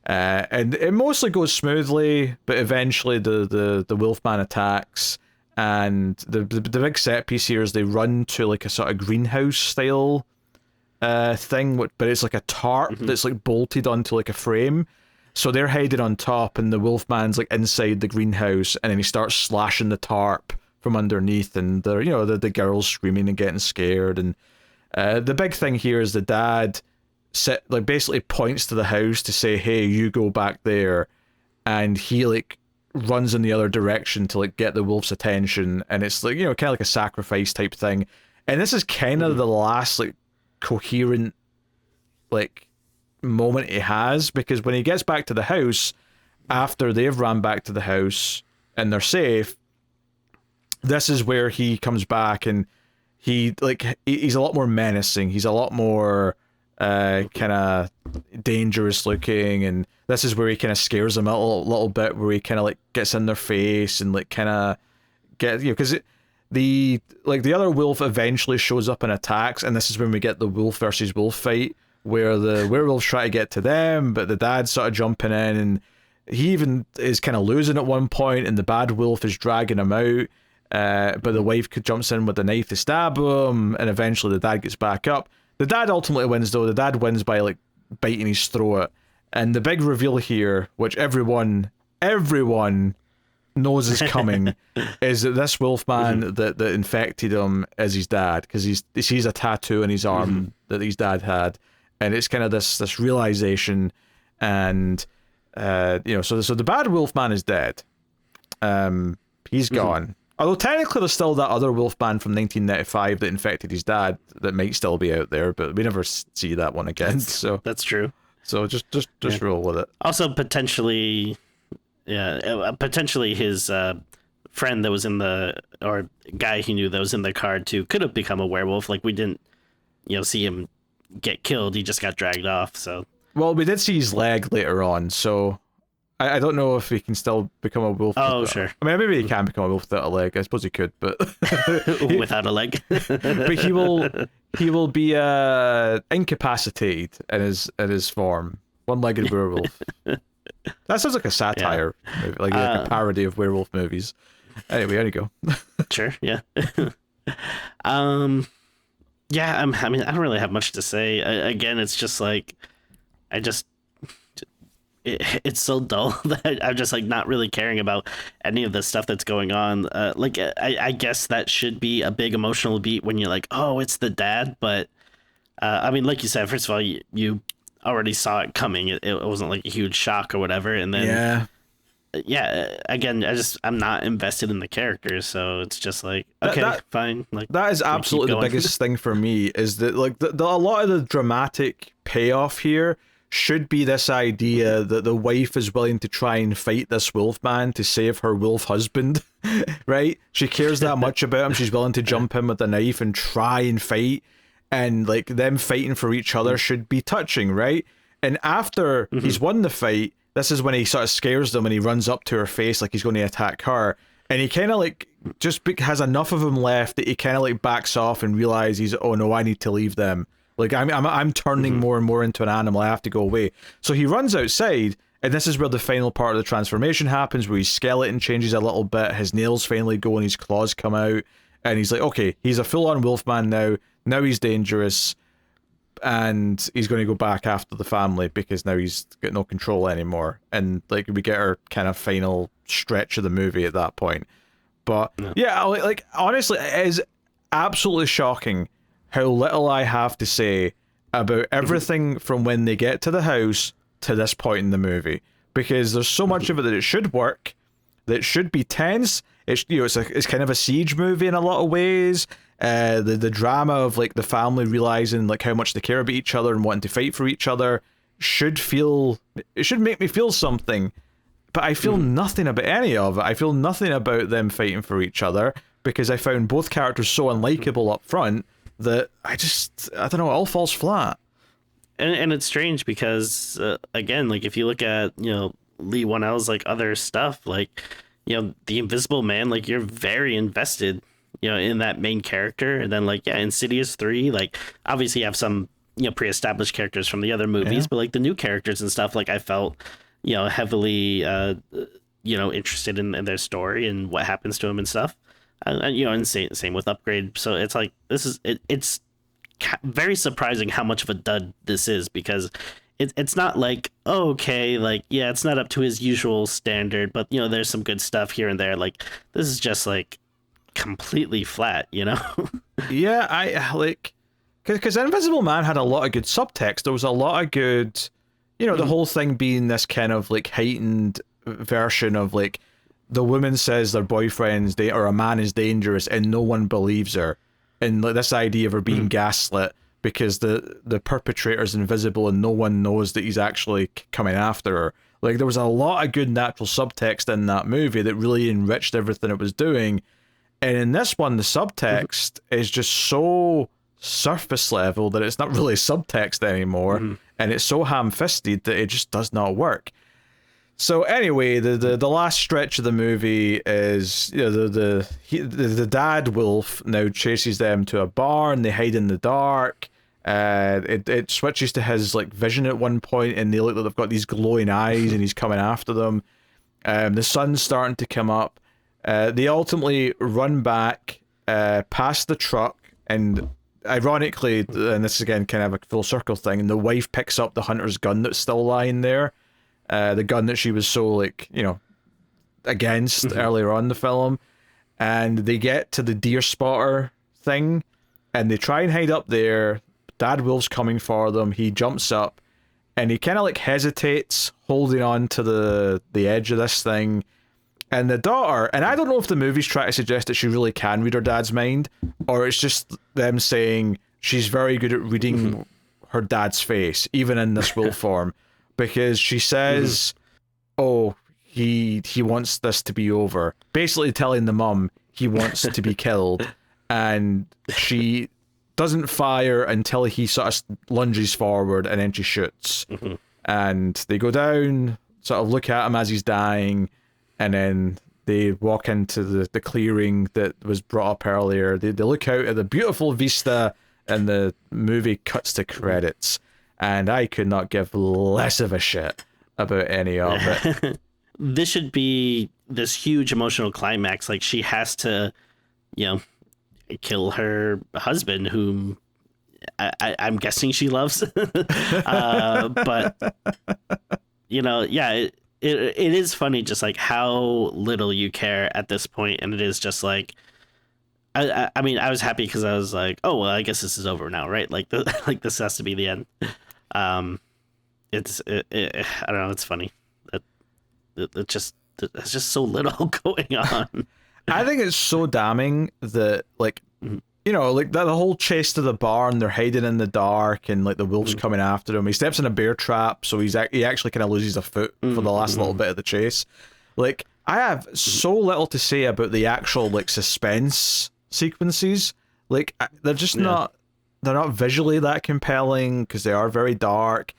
and it mostly goes smoothly, but eventually the Wolfman attacks, and the big set piece here is they run to like a sort of greenhouse style thing, but it's like a tarp that's like bolted onto like a frame. So they're hiding on top, and the Wolfman's like inside the greenhouse, and then he starts slashing the tarp from underneath, and the girl's screaming and getting scared. And the big thing here is the dad basically points to the house to say, hey, you go back there, and he like runs in the other direction to like get the wolf's attention, and it's like, you know, kind of like a sacrifice type thing. And this is kind of the last like coherent like moment he has, because when he gets back to the house after they've ran back to the house and they're safe, this is where he comes back, and he's a lot more menacing. He's a lot more kind of dangerous looking, and this is where he kind of scares them a little bit, where he kind of like gets in their face and like kind of get, you know, because the other wolf eventually shows up and attacks, and this is when we get the wolf versus wolf fight, where the werewolves try to get to them, but the dad's sort of jumping in, and he even is kind of losing at one point, and the bad wolf is dragging him out. But the wife jumps in with the knife to stab him, and eventually the dad gets back up. The dad ultimately wins, though. The dad wins by like biting his throat. And the big reveal here, which everyone knows is coming, is that this wolfman that infected him is his dad, because he sees a tattoo on his arm that his dad had, and it's kind of this realization, and you know, so the bad wolfman is dead. He's gone. Although technically there's still that other wolfman from 1995 that infected his dad that might still be out there, but we never see that one again. So that's true. So just roll with it. Also potentially his friend that was in or guy he knew that was in the car too could have become a werewolf. Like, we didn't, you know, see him get killed. He just got dragged off. So, well, we did see his leg later on, so I don't know if he can still become a wolf. Oh, sure. I mean, maybe he can become a wolf without a leg. I suppose he could, but without a leg. But he will be incapacitated in his form, one-legged werewolf. That sounds like a satire movie, like a parody of werewolf movies. Anyway, there you go. Sure. Yeah. Yeah. I mean, I don't really have much to say. Again, it's just like it's so dull that I'm just like not really caring about any of the stuff that's going on. Like, I guess that should be a big emotional beat when you're like, oh, it's the dad. But I mean, like you said, first of all, you already saw it coming. It wasn't like a huge shock or whatever. And then again, I'm not invested in the characters, so it's just like, okay, fine. Like, that is absolutely the biggest thing for me, is that like a lot of the dramatic payoff here should be this idea that the wife is willing to try and fight this wolf man to save her wolf husband, right? She cares that much about him, she's willing to jump him with a knife and try and fight, and like them fighting for each other should be touching, right? And after he's won the fight, this is when he sort of scares them and he runs up to her face like he's going to attack her, and he kind of like just has enough of him left that he kind of like backs off and realizes, oh no, I need to leave them. Like, I'm turning more and more into an animal. I have to go away. So he runs outside, and this is where the final part of the transformation happens, where his skeleton changes a little bit, his nails finally go, and his claws come out, and he's like, okay, he's a full-on wolfman now. Now he's dangerous, and he's going to go back after the family because now he's got no control anymore. And like, we get our kind of final stretch of the movie at that point. But yeah, like honestly, it is absolutely shocking how little I have to say about everything from when they get to the house to this point in the movie, because there's so much of it that it should work, that it should be tense. It's, you know, it's kind of a siege movie in a lot of ways. The drama of like the family realizing like how much they care about each other and wanting to fight for each other should make me feel something, but I feel nothing about any of it. I feel nothing about them fighting for each other, because I found both characters so unlikable up front that I don't know, it all falls flat. And it's strange because again, like if you look at, you know, Leigh Whannell's like other stuff, like, you know, The Invisible Man, like you're very invested, you know, in that main character. And then like, yeah, Insidious 3, like obviously you have some, you know, pre-established characters from the other movies, but like the new characters and stuff, like I felt, you know, heavily you know, interested in their story and what happens to them and stuff. And you know, and same with Upgrade. So it's like, it's very surprising how much of a dud this is, because it's not like, oh, okay, like, yeah, it's not up to his usual standard, but you know, there's some good stuff here and there. Like, this is just like completely flat, you know? Yeah, I like, because Invisible Man had a lot of good subtext. There was a lot of good, you know, the whole thing being this kind of like heightened version of like the woman says their boyfriend's or a man is dangerous, and no one believes her, and like this idea of her being gaslit because the perpetrator's invisible and no one knows that he's actually coming after her. Like, there was a lot of good natural subtext in that movie that really enriched everything it was doing. And in this one, the subtext is just so surface level that it's not really subtext anymore, and it's so ham-fisted that it just does not work. So anyway, the last stretch of the movie is, you know, the dad wolf now chases them to a barn. They hide in the dark. It switches to his like vision at one point, and they look like they've got these glowing eyes, and he's coming after them. The sun's starting to come up. They ultimately run back past the truck, and ironically, and this is again kind of a full circle thing, and the wife picks up the hunter's gun that's still lying there, the gun that she was so like, you know, against earlier on in the film, and they get to the deer spotter thing, and they try and hide up there. Dad Wolf's coming for them. He jumps up, and he kind of like hesitates, holding on to the edge of this thing. And the daughter, and I don't know if the movie's trying to suggest that she really can read her dad's mind, or it's just them saying she's very good at reading her dad's face, even in this wolf form, because she says, "Oh, he wants this to be over," basically telling the mum he wants to be killed, and she doesn't fire until he sort of lunges forward, and then she shoots. And they go down, sort of look at him as he's dying, and then they walk into the clearing that was brought up earlier. They look out at the beautiful vista, and the movie cuts to credits. And I could not give less of a shit about any of it. This should be this huge emotional climax. Like, she has to, you know, kill her husband, whom I'm guessing she loves. But, you know, yeah, it is funny just like how little you care at this point, and it is just like, I mean, I was happy because I was like, oh well, I guess this is over now, right? Like like this has to be the end. It's I don't know, it's funny that it just there's just so little going on. I think it's so damning that, like, you know, like the whole chase to the barn, they're hiding in the dark, and like the wolf's coming after him. He steps in a bear trap, so he actually kind of loses a foot for the last little bit of the chase. Like, I have so little to say about the actual like suspense sequences. Like, they're just not. They're not visually that compelling because they are very dark.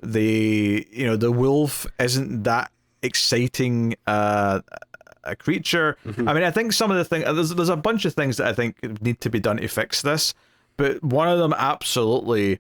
You know, the wolf isn't that exciting a creature. I mean, I think some of the things, there's a bunch of things that I think need to be done to fix this, but one of them absolutely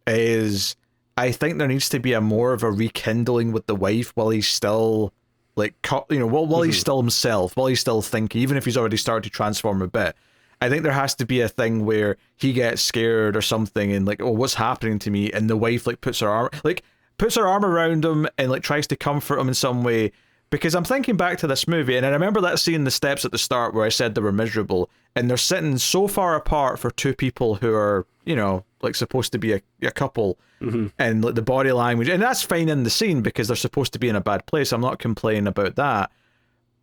is, I think there needs to be more of a rekindling with the wife while he's still like, you know, while he's still himself, while he's still thinking, even if he's already started to transform a bit. I think there has to be a thing where he gets scared or something, and like, oh, what's happening to me? And the wife like puts her arm around him and like tries to comfort him in some way. Because I'm thinking back to this movie, and I remember that scene, the steps at the start where I said they were miserable, and they're sitting so far apart for two people who are, you know, like supposed to be a couple, and like the body language, and that's fine in the scene because they're supposed to be in a bad place. I'm not complaining about that.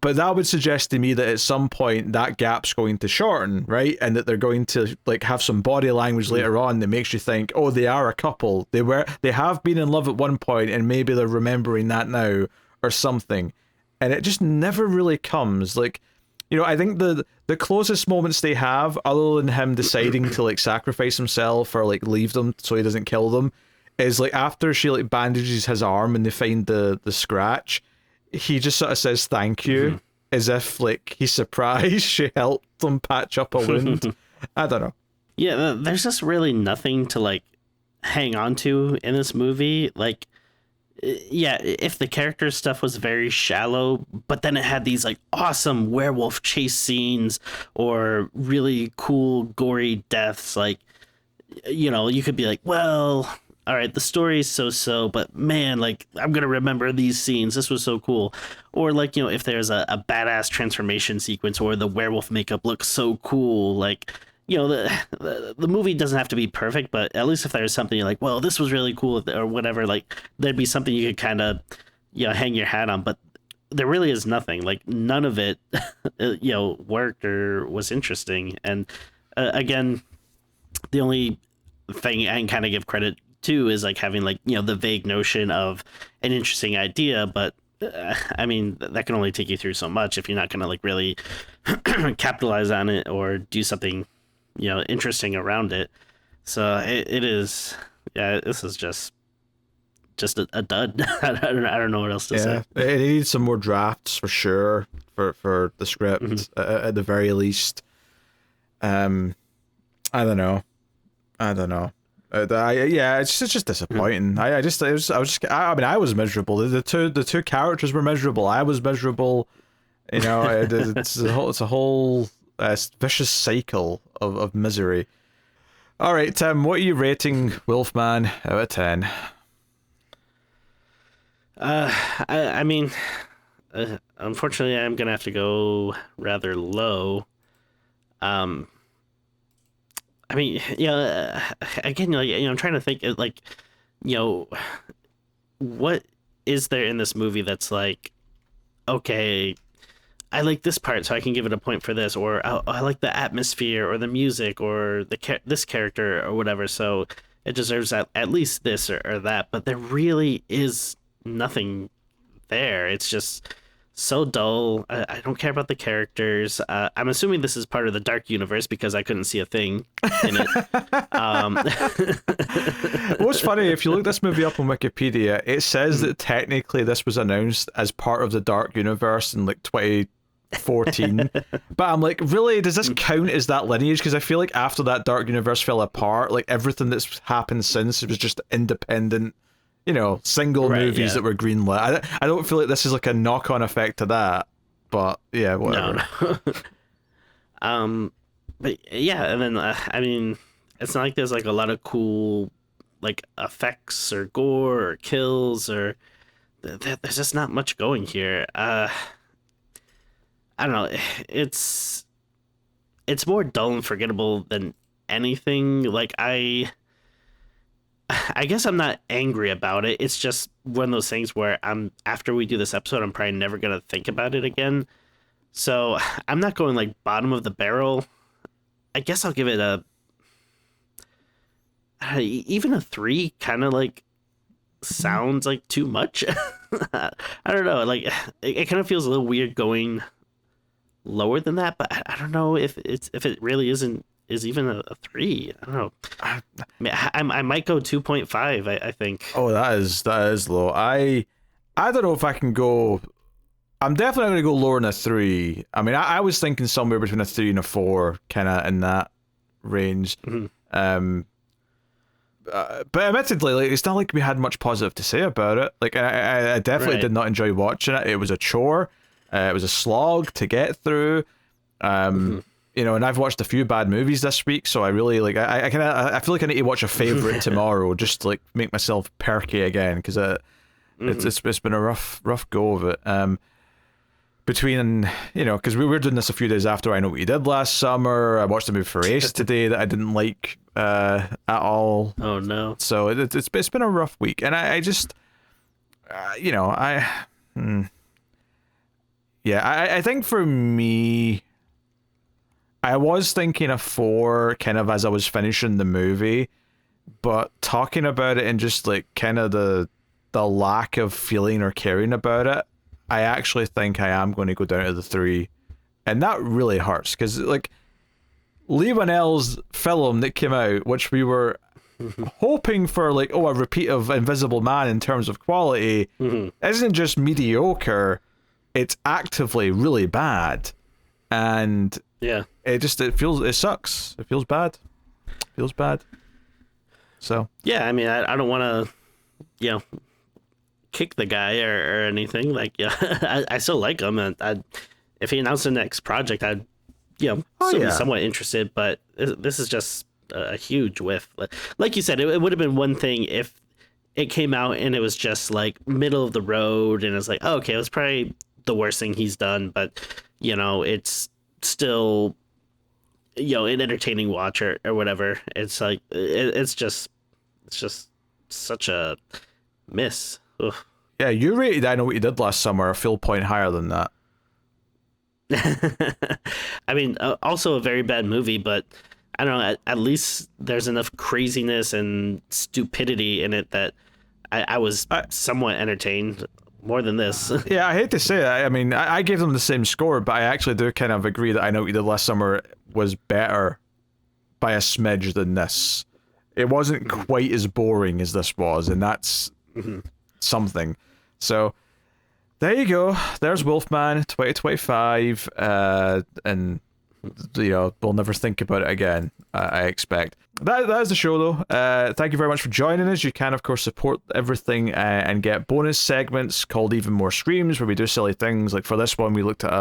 But that would suggest to me that at some point that gap's going to shorten, right? And that they're going to like have some body language later on that makes you think, oh, they are a couple. They have been in love at one point, and maybe they're remembering that now or something. And it just never really comes. Like, you know, I think the closest moments they have, other than him deciding to like sacrifice himself or like leave them so he doesn't kill them, is like after she like bandages his arm and they find the scratch, he just sort of says thank you, as if like he's surprised she helped him patch up a wound. I don't know. Yeah, there's just really nothing to like hang on to in this movie. Like, yeah, if the character stuff was very shallow, but then it had these like awesome werewolf chase scenes or really cool gory deaths, like, you know, you could be like, well, all right, the story's so, but man, like, I'm gonna remember these scenes. This was so cool. Or like, you know, if there's a badass transformation sequence or the werewolf makeup looks so cool, like, you know, the movie doesn't have to be perfect, but at least if there's something you're like, well, this was really cool or whatever, like, there'd be something you could kind of, you know, hang your hat on. But there really is nothing. Like none of it, worked or was interesting. And again, the only thing I can kind of give credit to is like having like the vague notion of an interesting idea, but I mean that can only take you through so much if you're not going to like really capitalize on it or do something interesting around it. So it is, yeah, this is just a dud. I don't know what else to say. It needs some more drafts for sure for the script at the very least. I don't know. It's just disappointing. I was miserable. The two characters were miserable. I was miserable. It's a whole vicious cycle of misery. All right, Tim, what are you rating Wolfman out of 10? I mean, unfortunately, I'm gonna have to go rather low. I mean, again, I'm trying to think, like, what is there in this movie that's like, okay, I like this part, so I can give it a point for this, or I like the atmosphere, or the music, or this character, or whatever, so it deserves at least this or that. But there really is nothing there. It's just so dull. I don't care about the characters. I'm assuming this is part of the dark universe because I couldn't see a thing in it. What's funny, if you look this movie up on Wikipedia, it says that technically this was announced as part of the dark universe in like 2014. But I'm like, really, does this count as that lineage? Because I feel like after that dark universe fell apart, like everything that's happened since, it was just independent, single movies that were greenlit. I don't feel like this is like a knock-on effect to that, but yeah, whatever. No. But yeah, and then I mean, it's not like there's like a lot of cool like effects or gore or kills or there's just not much going here. I don't know. It's more dull and forgettable than anything. Like I guess I'm not angry about it. It's just one of those things where after we do this episode, I'm probably never going to think about it again. So I'm not going like bottom of the barrel. I guess I'll give it even a 3 kind of like sounds like too much. I don't know. Like it kind of feels a little weird going lower than that, but I don't know if it really is even a 3. I don't know. I might go 2.5. I think. Oh, that is low. I don't know if I can go. I'm definitely going to go lower than a 3. I mean, I was thinking somewhere between a 3 and a 4, kind of in that range. But admittedly, like, it's not like we had much positive to say about it. Like, I definitely did not enjoy watching it. It was a chore. It was a slog to get through. And I've watched a few bad movies this week, so I really like. I feel like I need to watch a favorite tomorrow, just to like make myself perky again, because it's been a rough go of it. Between because we were doing this a few days after I Know What You Did last summer. I watched a movie for Ace today that I didn't like at all. Oh no! So it's been a rough week, and I just I think for me, I was thinking a 4 kind of as I was finishing the movie, but talking about it and just like kind of the lack of feeling or caring about it, I actually think I am going to go down to the 3. And that really hurts because like Leigh Whannell's film that came out, which we were hoping for like, a repeat of Invisible Man in terms of quality, isn't just mediocre, it's actively really bad. And yeah, it sucks. It feels bad. So yeah, I mean, I don't want to, kick the guy or anything. Like, yeah, I still like him, and if he announced the next project, I'd, still be somewhat interested. But this is just a huge whiff. Like you said, it would have been one thing if it came out and it was just like middle of the road, and it's like, oh, okay, it was probably the worst thing he's done, but it's still an entertaining watch or whatever. It's like it's just such a miss. Ugh. Yeah, you rated I Know What You Did Last Summer a full point higher than that. I mean, also a very bad movie, but I don't know. At least there's enough craziness and stupidity in it that I was somewhat entertained more than this. Yeah, I hate to say it. I mean, I gave them the same score, but I actually do kind of agree that I Know What You Did Last Summer was better by a smidge than this. It wasn't quite as boring as this was, and that's something. So there you go. There's Wolfman 2025, and we'll never think about it again. I expect that is the show though. Thank you very much for joining us. You can of course support everything and get bonus segments called Even More Screams, where we do silly things. Like for this one, we looked at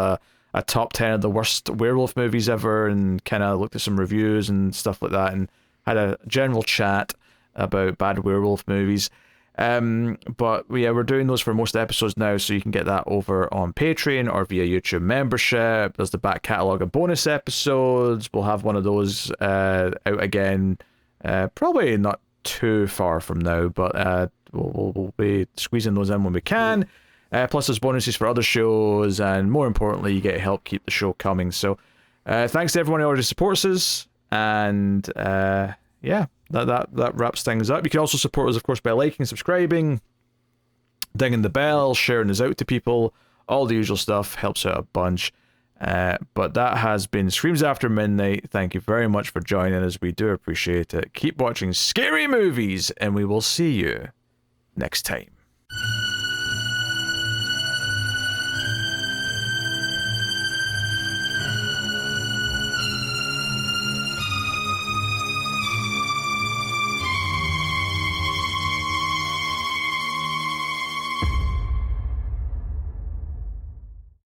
a top 10 of the worst werewolf movies ever, and kind of looked at some reviews and stuff like that, and had a general chat about bad werewolf movies. But yeah, we're doing those for most episodes now, so you can get that over on Patreon or via YouTube membership. There's the back catalogue of bonus episodes. We'll have one of those out again, probably not too far from now, but we'll be squeezing those in when we can. Plus there's bonuses for other shows, and more importantly, you get to help keep the show coming. So thanks to everyone who already supports us, and yeah, that wraps things up. You can also support us, of course, by liking, subscribing, dinging the bell, sharing us out to people. All the usual stuff helps out a bunch. But that has been Screams After Midnight. Thank you very much for joining us. We do appreciate it. Keep watching scary movies, and we will see you next time.